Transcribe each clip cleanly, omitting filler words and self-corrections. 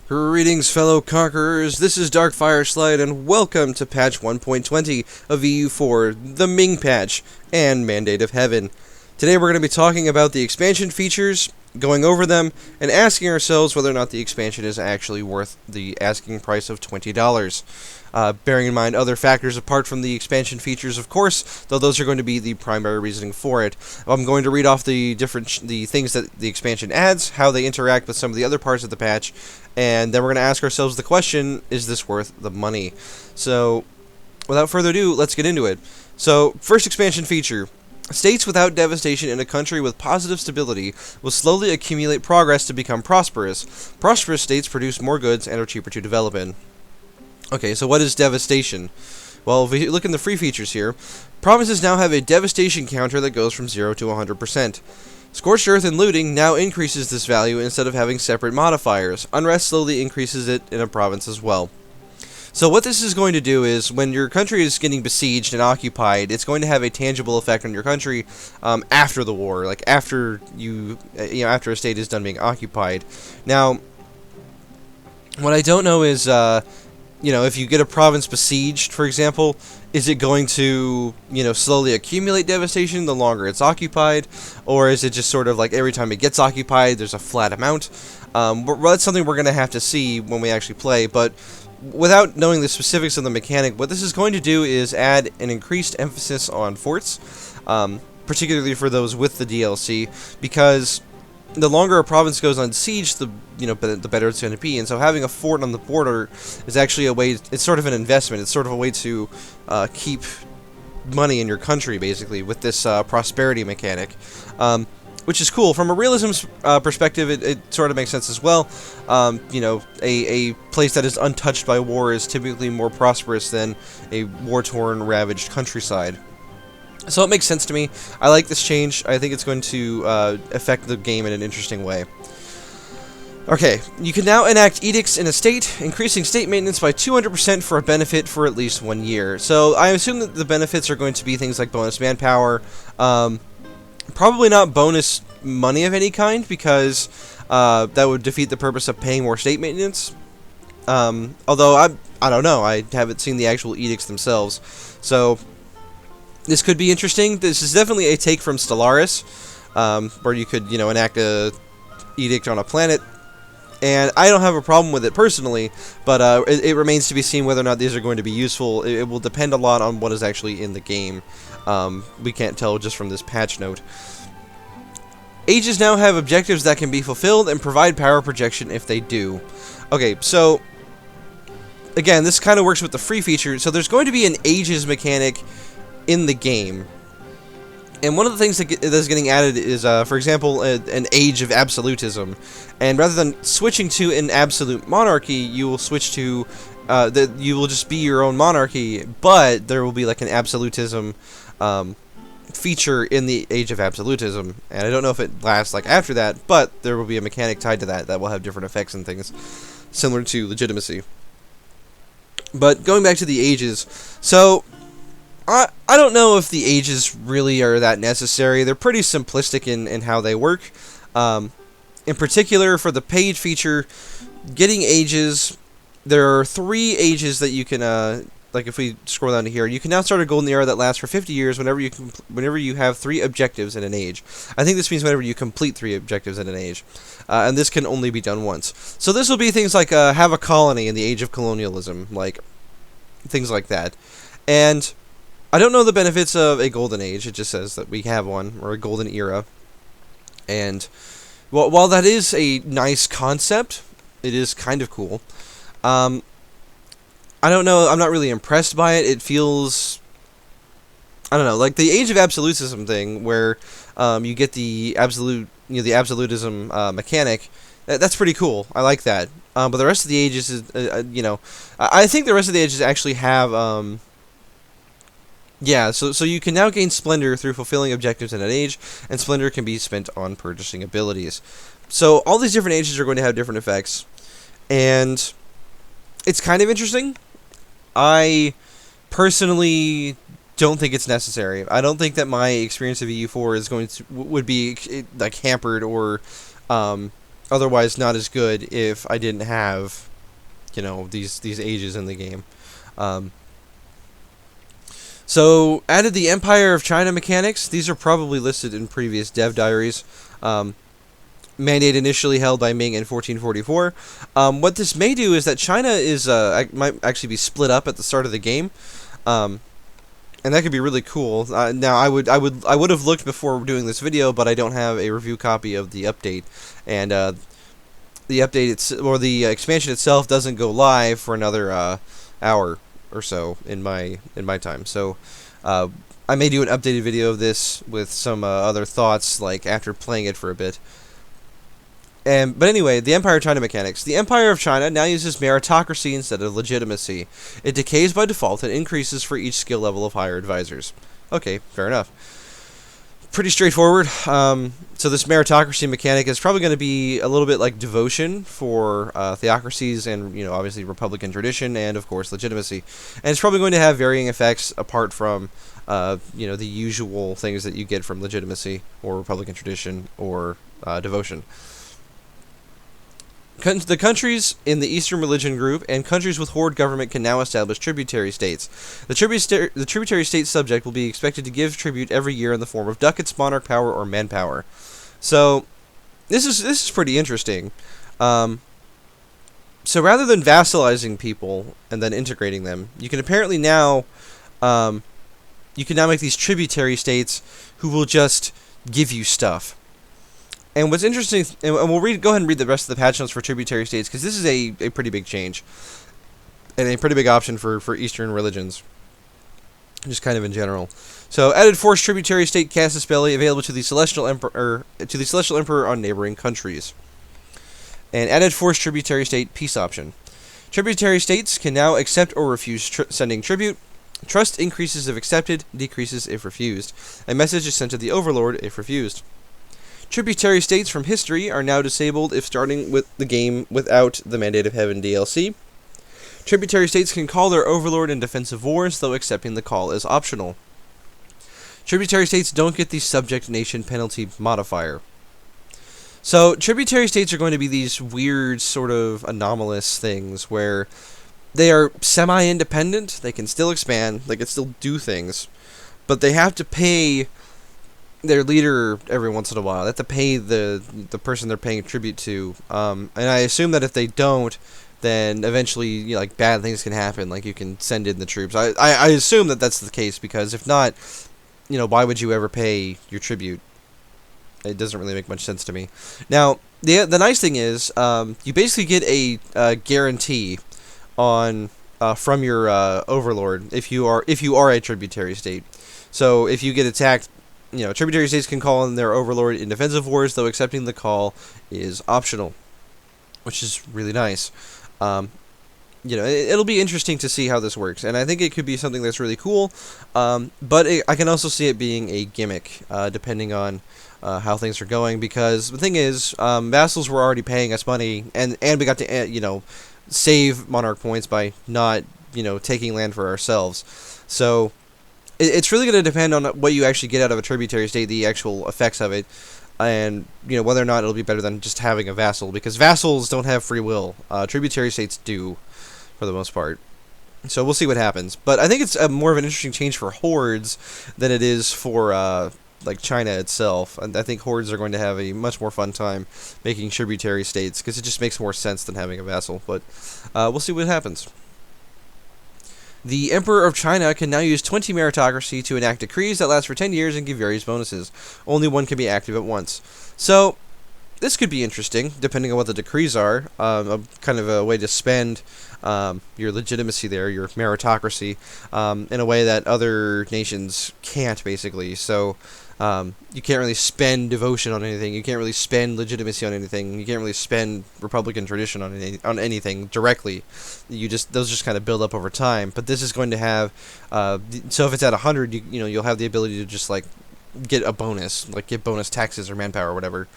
Greetings, fellow conquerors. This is darkfireslide, and welcome to patch 1.20 of EU4, the Ming patch, and Mandate of Heaven. Today we're going to be talking about the expansion features, going over them, and asking ourselves whether or not the expansion is actually worth the asking price of $20. Bearing in mind other factors apart from the expansion features, of course, though those are going to be the primary reasoning for it. I'm going to read off the things that the expansion adds, how they interact with some of the other parts of the patch, and then we're going to ask ourselves the question, is this worth the money? So, without further ado, let's get into it. So, first expansion feature. States without devastation in a country with positive stability will slowly accumulate progress to become prosperous. Prosperous states produce more goods and are cheaper to develop in. Okay, so what is devastation? Well, if we look in the free features here, provinces now have a devastation counter that goes from 0 to 100%. Scorched Earth and looting now increases this value instead of having separate modifiers. Unrest slowly increases it in a province as well. So what this is going to do is, when your country is getting besieged and occupied, it's going to have a tangible effect on your country after the war, like after after a state is done being occupied. Now, what I don't know is, if you get a province besieged, for example, is it going to, slowly accumulate devastation the longer it's occupied, or is it just sort of like every time it gets occupied, there's a flat amount? That's something we're going to have to see when we actually play, but without knowing the specifics of the mechanic, what this is going to do is add an increased emphasis on forts, particularly for those with the DLC, because the longer a province goes on siege, the better it's going to be. And so having a fort on the border is actually a way. It's sort of an investment. It's sort of a way to keep money in your country, basically, with this prosperity mechanic, which is cool. From a realism perspective, it sort of makes sense as well. A place that is untouched by war is typically more prosperous than a war-torn, ravaged countryside. So it makes sense to me. I like this change. I think it's going to affect the game in an interesting way. Okay, you can now enact edicts in a state, increasing state maintenance by 200% for a benefit for at least 1 year. So I assume that the benefits are going to be things like bonus manpower, probably not bonus money of any kind, because that would defeat the purpose of paying more state maintenance. Although I don't know. I haven't seen the actual edicts themselves. So this could be interesting. This is definitely a take from Stellaris, where you could, enact a edict on a planet. And I don't have a problem with it personally, but it remains to be seen whether or not these are going to be useful. It will depend a lot on what is actually in the game. We can't tell just from this patch note. Ages now have objectives that can be fulfilled and provide power projection if they do. Okay, so again, this kind of works with the free feature. So there's going to be an ages mechanic in the game. And one of the things that's getting added is, for example, an age of absolutism. And rather than switching to an absolute monarchy, you will switch to, you will just be your own monarchy, but there will be like an absolutism feature in the age of absolutism. And I don't know if it lasts like after that, but there will be a mechanic tied to that will have different effects and things, similar to legitimacy. But going back to the ages, so I don't know if the ages really are that necessary. They're pretty simplistic in how they work. In particular, for the page feature, getting ages, there are 3 ages that you can, like if we scroll down to here, you can now start a golden era that lasts for 50 years whenever you have 3 objectives in an age. I think this means whenever you complete 3 objectives in an age. And this can only be done once. So this will be things like have a colony in the age of colonialism, like things like that. And I don't know the benefits of a golden age. It just says that we have one, or a golden era. And while that is a nice concept, it is kind of cool. I don't know. I'm not really impressed by it. It feels, I don't know, like the age of absolutism thing, where you get the absolute, the absolutism mechanic. That's pretty cool. I like that. But the rest of the ages is, I think the rest of the ages actually have, yeah, so you can now gain Splendor through fulfilling objectives in an age, and Splendor can be spent on purchasing abilities. So all these different ages are going to have different effects, and it's kind of interesting. I personally don't think it's necessary. I don't think that my experience of EU4 is would be like hampered or otherwise not as good if I didn't have, these ages in the game. So, added the Empire of China mechanics. These are probably listed in previous dev diaries. Mandate initially held by Ming in 1444. What this may do is that China might actually be split up at the start of the game, and that could be really cool. Now, I would have looked before doing this video, but I don't have a review copy of the update, and the the expansion itself doesn't go live for another hour or so in my time. So I may do an updated video of this with some other thoughts, like after playing it for a bit. But anyway, the Empire of China mechanics. The Empire of China now uses meritocracy instead of legitimacy. It decays by default and increases for each skill level of higher advisors. Okay, fair enough. Pretty straightforward. So this meritocracy mechanic is probably going to be a little bit like devotion for theocracies and, obviously Republican tradition and, of course, legitimacy. And it's probably going to have varying effects apart from, the usual things that you get from legitimacy or Republican tradition or devotion. The countries in the Eastern Religion group and countries with horde government can now establish tributary states. The tributary state subject will be expected to give tribute every year in the form of ducats, monarch power, or manpower. So, this is pretty interesting. So rather than vassalizing people and then integrating them, you can apparently now, make these tributary states who will just give you stuff. And what's interesting, and we'll go ahead and read the rest of the patch notes for tributary states, because this is a pretty big change, and a pretty big option for Eastern religions, just kind of in general. So, added forced tributary state casus belli available to the Celestial Emperor on neighboring countries, and added forced tributary state peace option. Tributary states can now accept or refuse sending tribute. Trust increases if accepted, decreases if refused. A message is sent to the overlord if refused. Tributary states from history are now disabled if starting with the game without the Mandate of Heaven DLC. Tributary states can call their overlord in defensive wars, though accepting the call is optional. Tributary states don't get the subject nation penalty modifier. So, tributary states are going to be these weird, sort of anomalous things where they are semi-independent, they can still expand, they can still do things, but they have to pay their leader every once in a while. They have to pay the person they're paying tribute to. And I assume that if they don't, then eventually, bad things can happen. Like, you can send in the troops. I assume that that's the case, because if not, why would you ever pay your tribute? It doesn't really make much sense to me. Now, the nice thing is, you basically get a guarantee on from your overlord if you are a tributary state. So if you get attacked, tributary states can call on their overlord in defensive wars, though accepting the call is optional, which is really nice. It'll be interesting to see how this works, and I think it could be something that's really cool, but I can also see it being a gimmick, depending on how things are going, because the thing is, vassals were already paying us money, and we got to, save monarch points by not, taking land for ourselves. So it's really going to depend on what you actually get out of a tributary state, the actual effects of it, and whether or not it'll be better than just having a vassal, because vassals don't have free will. Tributary states do, for the most part. So we'll see what happens. But I think it's more of an interesting change for hordes than it is for China itself. And I think hordes are going to have a much more fun time making tributary states, because it just makes more sense than having a vassal. But we'll see what happens. The Emperor of China can now use 20 meritocracy to enact decrees that last for 10 years and give various bonuses. Only one can be active at once. So, this could be interesting, depending on what the decrees are. Kind of a way to spend your legitimacy there, your meritocracy, in a way that other nations can't, basically. So, you can't really spend devotion on anything. You can't really spend legitimacy on anything. You can't really spend Republican tradition on anything directly. Those just kind of build up over time. But this is going to have, so if it's at 100, you'll have the ability to just get a bonus, get bonus taxes or manpower or whatever.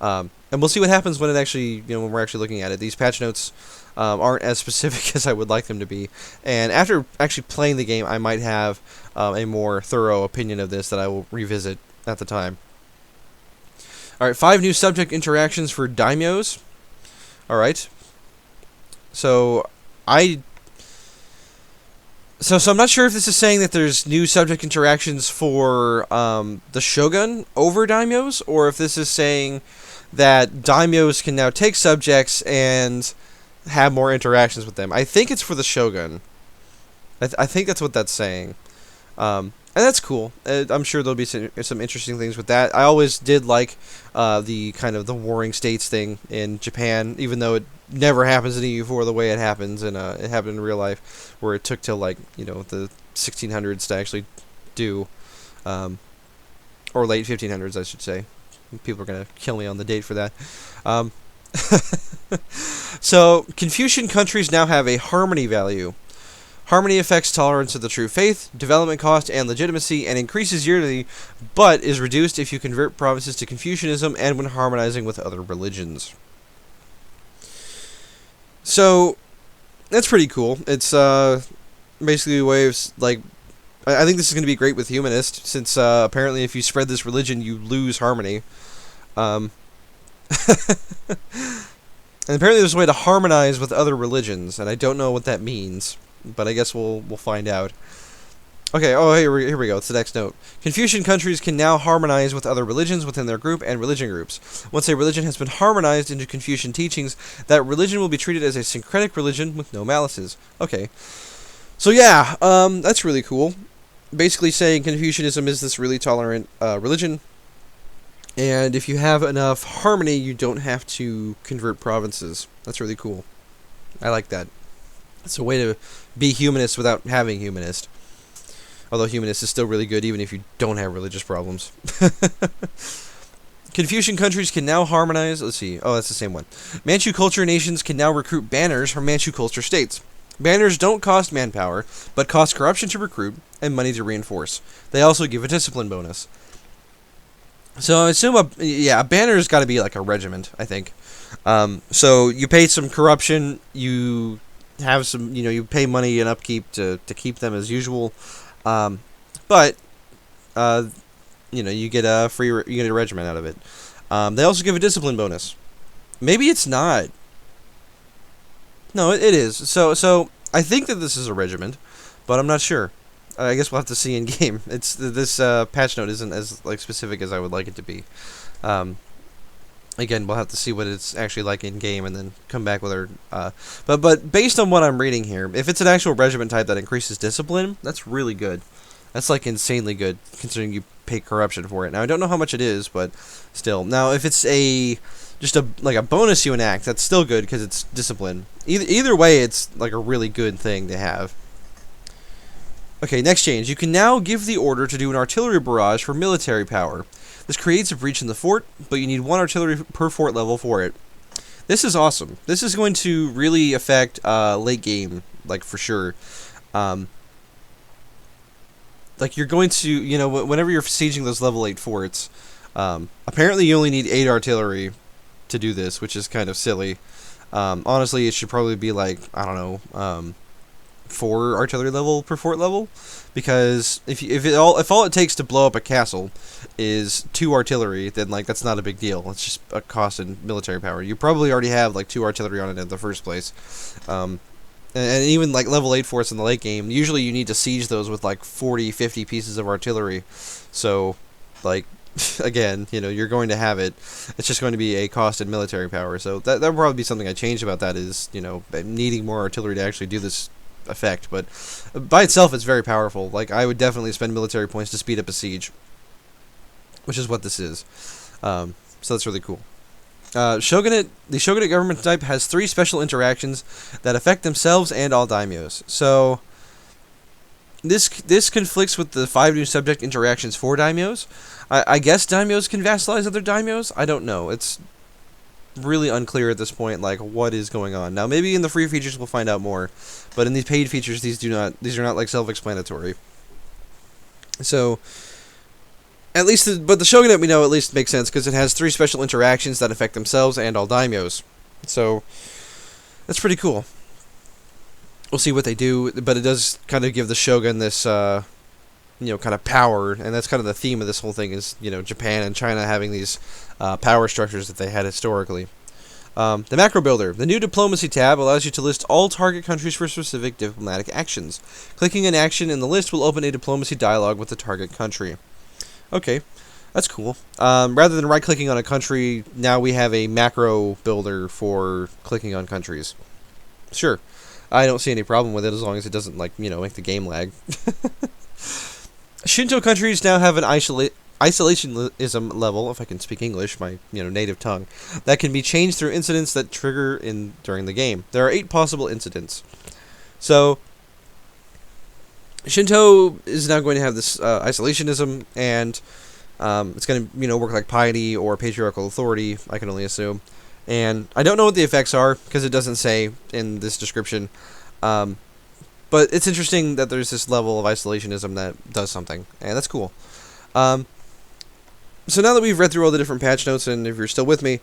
And we'll see what happens when it actually, when we're actually looking at it. These patch notes aren't as specific as I would like them to be. And after actually playing the game, I might have a more thorough opinion of this that I will revisit at the time. All right, 5 new subject interactions for daimyos. All right. So I'm not sure if this is saying that there's new subject interactions for the shogun over daimyos, or if this is saying that daimyos can now take subjects and have more interactions with them. I think it's for the shogun. I think that's what that's saying. And that's cool. I'm sure there'll be some interesting things with that. I always did like the kind of the warring states thing in Japan, even though it never happens in EU4 the way it happens, and it happened in real life, where it took till like the 1600s to actually do, or late 1500s, I should say. People are gonna kill me on the date for that. So Confucian countries now have a harmony value. Harmony affects tolerance of the true faith, development cost, and legitimacy, and increases yearly, but is reduced if you convert provinces to Confucianism and when harmonizing with other religions. So, that's pretty cool. It's basically a way of, like, I think this is going to be great with humanists, since apparently if you spread this religion, you lose harmony. And apparently there's a way to harmonize with other religions, and I don't know what that means, but I guess we'll find out. Okay, here we go. It's the next note. Confucian countries can now harmonize with other religions within their group and religion groups. Once a religion has been harmonized into Confucian teachings, that religion will be treated as a syncretic religion with no malices. Okay. So yeah, that's really cool. Basically saying Confucianism is this really tolerant religion, and if you have enough harmony, you don't have to convert provinces. That's really cool. I like that. It's a way to be humanist without having humanist. Although humanist is still really good even if you don't have religious problems. Confucian countries can now harmonize. Let's see. Oh, that's the same one. Manchu culture nations can now recruit banners from Manchu culture states. Banners don't cost manpower, but cost corruption to recruit and money to reinforce. They also give a discipline bonus. So I assume a banner's got to be like a regiment, I think. So you pay some corruption, you have some, you pay money and upkeep to keep them as usual. But you get a regiment out of it. They also give a discipline bonus. Maybe it's not. No, it is. So I think that this is a regiment, but I'm not sure. I guess we'll have to see in game. It's this patch note isn't as specific as I would like it to be. Again, we'll have to see what it's actually like in game, and then come back with our. But based on what I'm reading here, if it's an actual regiment type that increases discipline, that's really good. That's like insanely good, considering you pay corruption for it. Now I don't know how much it is, but still. Now if it's just a bonus you enact, that's still good because it's discipline. Either way, it's like a really good thing to have. Okay, next change. You can now give the order to do an artillery barrage for military power. This creates a breach in the fort, but you need 1 artillery per fort level for it. This is awesome. This is going to really affect late game, like for sure. Like you're going to, whenever you're sieging those level 8 forts, apparently you only need 8 artillery to do this, which is kind of silly. Honestly, it should probably be like, I don't know, 4 artillery level per fort level, because if all it takes to blow up a castle is 2 artillery, then that's not a big deal. It's just a cost in military power. You probably already have 2 artillery on it in the first place, and even level 8 forts in the late game. Usually you need to siege those with 40-50 pieces of artillery. So again, you're going to have it. It's just going to be a cost in military power. So that would probably be something I change about that is needing more artillery to actually do this effect, but by itself it's very powerful. I would definitely spend military points to speed up a siege, which is what this is. So that's really cool. The Shogunate government type has 3 special interactions that affect themselves and all daimyos. So this conflicts with the 5 new subject interactions for daimyos. I guess daimyos can vassalize other daimyos. I don't know. It's really unclear at this point, what is going on. Now, maybe in the free features we'll find out more, but in these paid features, these are not self-explanatory. So, at least, but the Shogunate we know at least makes sense because it has 3 special interactions that affect themselves and all daimyos. So, that's pretty cool. We'll see what they do, but it does kind of give the Shogun this kind of power, and that's kind of the theme of this whole thing is, Japan and China having these power structures that they had historically. The macro builder. The new diplomacy tab allows you to list all target countries for specific diplomatic actions. Clicking an action in the list will open a diplomacy dialogue with the target country. Okay, that's cool. Rather than right-clicking on a country, now we have a macro builder for clicking on countries. Sure, I don't see any problem with it as long as it doesn't, make the game lag. Shinto countries now have an isolationism level, if I can speak English, my native tongue, that can be changed through incidents that trigger during the game. There are 8 possible incidents. So Shinto is now going to have this isolationism, and it's going to work like piety or patriarchal authority, I can only assume. And I don't know what the effects are because it doesn't say in this description. But it's interesting that there's this level of isolationism that does something, and that's cool. So now that we've read through all the different patch notes, and if you're still with me,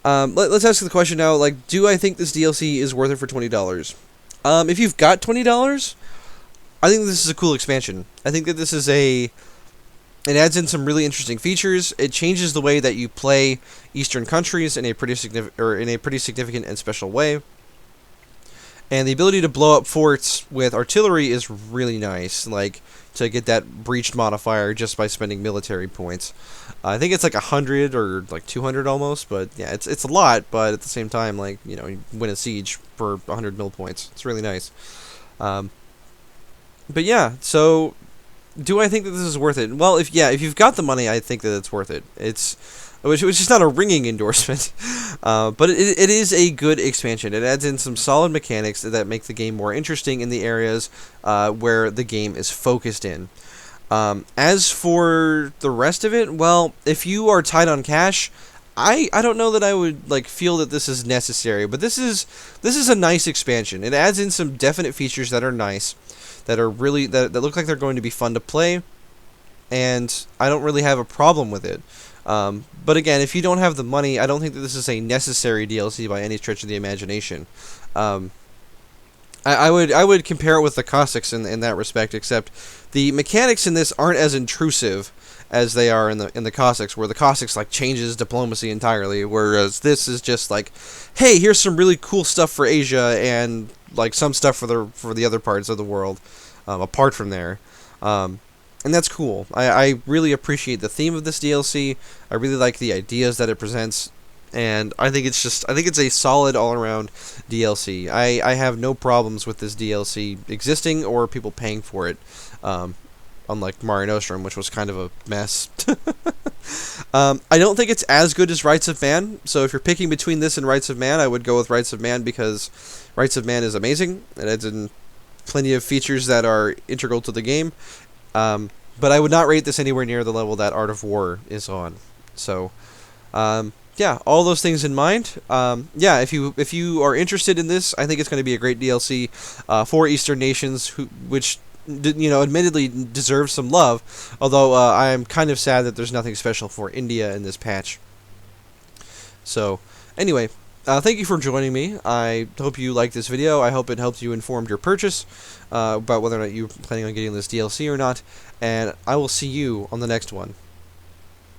let's ask the question now, do I think this DLC is worth it for $20? If you've got $20, I think this is a cool expansion. I think that this is it adds in some really interesting features. It changes the way that you play Eastern countries in a pretty significant and special way. And the ability to blow up forts with artillery is really nice, to get that breached modifier just by spending military points. I think it's 100 or 200 almost, but yeah, it's a lot, but at the same time, you win a siege for 100 mil points. It's really nice. But yeah, so do I think that this is worth it? Well, if you've got the money, I think that it's worth it. Which is not a ringing endorsement, but it is a good expansion. It adds in some solid mechanics that make the game more interesting in the areas where the game is focused in. As for the rest of it, well, if you are tight on cash, I don't know that I would feel that this is necessary, but this is a nice expansion. It adds in some definite features that are nice, that are really that look like they're going to be fun to play, and I don't really have a problem with it. But again, if you don't have the money, I don't think that this is a necessary DLC by any stretch of the imagination. I would compare it with the Cossacks in that respect, except the mechanics in this aren't as intrusive as they are in the Cossacks, where the Cossacks changes diplomacy entirely, whereas this is just hey, here's some really cool stuff for Asia and some stuff for the other parts of the world, apart from there. And that's cool. I really appreciate the theme of this DLC. I really like the ideas that it presents, and I think it's a solid all-around DLC. I have no problems with this DLC existing or people paying for it, unlike Mare Nostrum, which was kind of a mess. I don't think it's as good as Rights of Man, so if you're picking between this and Rights of Man, I would go with Rights of Man because Rights of Man is amazing. It adds in plenty of features that are integral to the game. But I would not rate this anywhere near the level that Art of War is on. So, yeah, all those things in mind. Yeah, if you are interested in this, I think it's going to be a great DLC for Eastern nations, which admittedly deserve some love. Although I am kind of sad that there's nothing special for India in this patch. So, anyway. Thank you for joining me. I hope you liked this video. I hope it helped you inform your purchase about whether or not you're planning on getting this DLC or not. And I will see you on the next one.